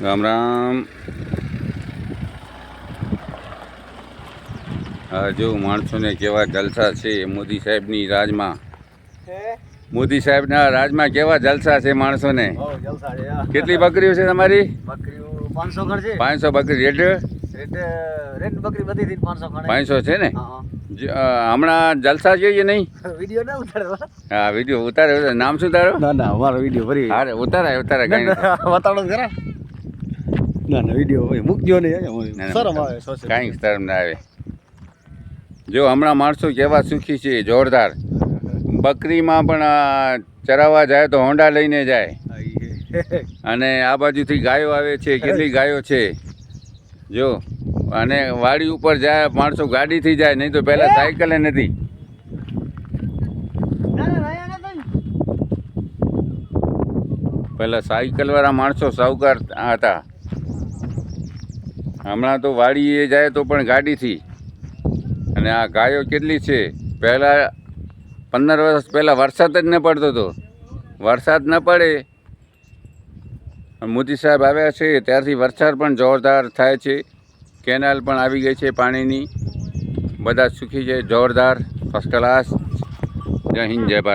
રામ રામ. હા જો માણસોને કેવા જલસા છે મોદી સાહેબની રાજમાં. મોદી સાહેબના રાજમાં કેવા જલસા છે માણસોને. કેટલી બકરીઓ છે તમારી? બકરીઓ 500 ઘર છે. 500 બકરી. રેડ બકરી બધી થી 500 ઘર. 500 છે ને? હમણાં જલસા જોઈએ નહીં? વિડિયો ના ઉતારો. હા વિડીયો ઉતારે. નામ શું તારો? ના ના અમારો વિડિયો ભરી. અરે ઉતારાય કઈ બતાડો જરા. ના ના વિડિયો હોય મૂકજો નહીં. શરમ આવે. કાંઈ શરમ ના આવે. જો હમણાં માણસો કેવા સુખી છે, જોરદાર. બકરીમાં પણ ચરાવવા જાય તો હોન્ડા લઈને જાય. અને આ બાજુથી ગાયો આવે છે. કેટલી ગાયો છે જો. અને વાડી ઉપર જાય માણસો ગાડીથી જાય, નહીં તો પહેલાં સાયકલે નથી. પહેલાં સાયકલવાળા માણસો સાવકાર હતા. હમણાં તો વાડીએ જાય તો પણ ગાડીથી. અને આ ગાયો કેટલી છે. પહેલાં 15 વર્ષ પહેલાં વરસાદ જ ન પડતો હતો. વરસાદ ન પડે, મોદી સાહેબ આવ્યા છે ત્યારથી વરસાદ પણ જોરદાર થાય છે. કેનાલ પણ આવી ગઈ છે પાણીની. બધા સુખી છે, જોરદાર, ફર્સ્ટ ક્લાસ. જય હિન્દ, જય ભારત.